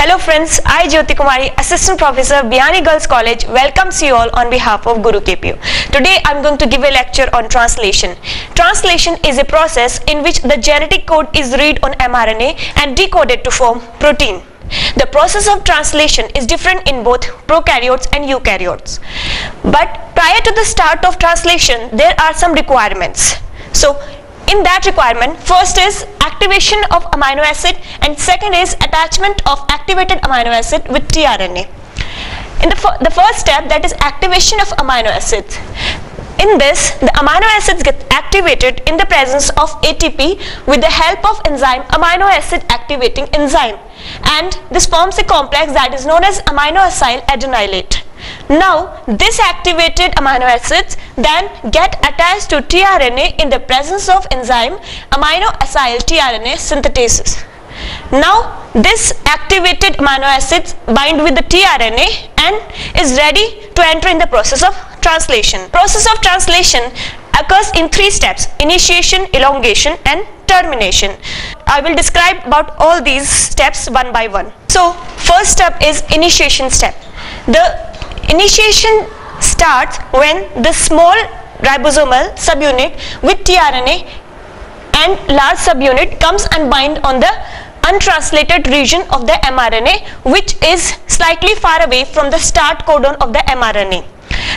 Hello friends, I Jyoti Kumari, Assistant Professor, Biyani Girls College, welcomes you all on behalf of Guru KPO. Today I am going to give a lecture on translation. Translation is a process in which the genetic code is read on mRNA and decoded to form protein. The process of translation is different in both prokaryotes and eukaryotes. But prior to the start of translation, there are some requirements. So, in that requirement, first is activation of amino acid and second is attachment of activated amino acid with tRNA. In the first step, that is activation of amino acids. In this, the amino acids get activated in the presence of ATP with the help of enzyme amino acid activating enzyme, and this forms a complex that is known as amino acyl adenylate. Now, this activated amino acids then get attached to tRNA in the presence of enzyme amino acyl tRNA synthetases. Now, this activated amino acids bind with the tRNA and is ready to enter in the process of translation. Process of translation occurs in three steps: initiation, elongation and termination. I will describe about all these steps one by one. So, first step is initiation step. The initiation starts when the small ribosomal subunit with tRNA and large subunit comes and bind on the untranslated region of the mRNA, which is slightly far away from the start codon of the mRNA.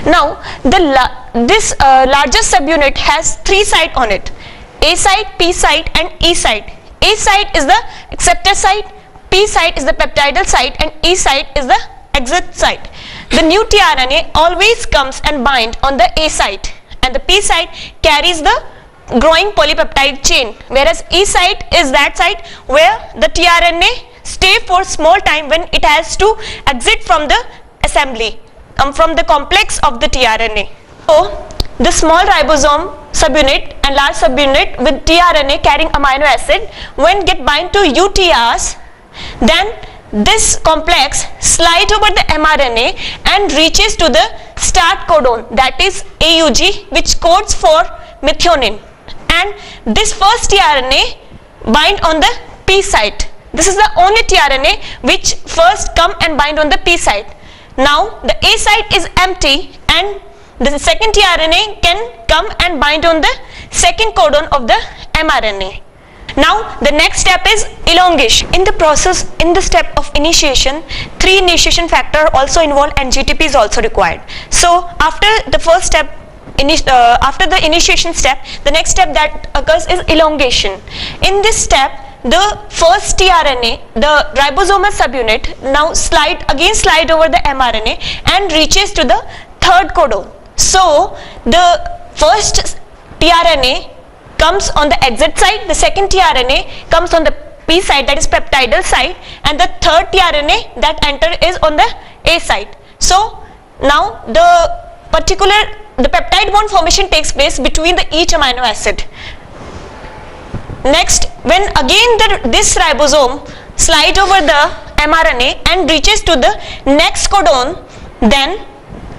Now, this largest subunit has three sites on it: A site, P site and E site. A site is the acceptor site, P site is the peptidal site and E site is the exit site. The new tRNA always comes and bind on the A site, and the P site carries the growing polypeptide chain, whereas E site is that site where the tRNA stay for small time when it has to exit from the assembly, from the complex of the tRNA. So, the small ribosome subunit and large subunit with tRNA carrying amino acid, when get bind to UTRs, then this complex slides over the mRNA and reaches to the start codon, that is AUG, which codes for methionine, and this first tRNA bind on the P site. This is the only tRNA which first come and bind on the P site. Now the A site is empty and the second tRNA can come and bind on the second codon of the mRNA. Now the next step is elongation. In the step of initiation, three initiation factors also involved and GTP is also required. So after the first step, after the initiation step, the next step that occurs is elongation. In this step, the first tRNA, the ribosomal subunit, now slide over the mRNA and reaches to the third codon. So the first tRNA comes on the exit site, the second tRNA comes on the P site, that is peptidal site, and the third tRNA that enter is on the A site. So now the peptide bond formation takes place between each amino acid. Next, when again this ribosome slide over the mRNA and reaches to the next codon, then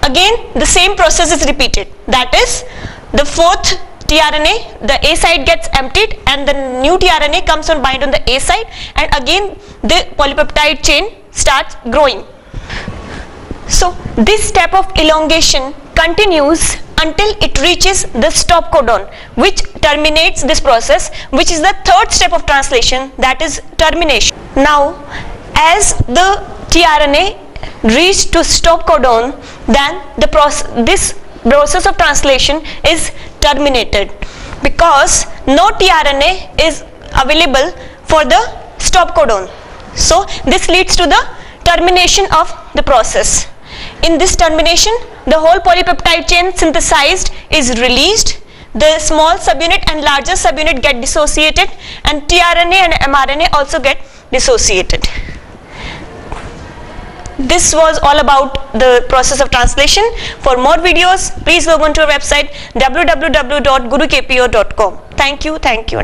again the same process is repeated. That is, the fourth tRNA, the A site gets emptied and the new tRNA comes and bind on the A site, and again the polypeptide chain starts growing. So this step of elongation continues until it reaches the stop codon, which terminates this process, which is the third step of translation, that is termination. Now, as the tRNA reach to stop codon, then this process of translation is terminated because no tRNA is available for the stop codon. So this leads to the termination of the process. In this termination, the whole polypeptide chain synthesized is released, the small subunit and larger subunit get dissociated, and tRNA and mRNA also get dissociated. This was all about the process of translation. For more videos, please log on to our website www.gurukpo.com. Thank you and thank you.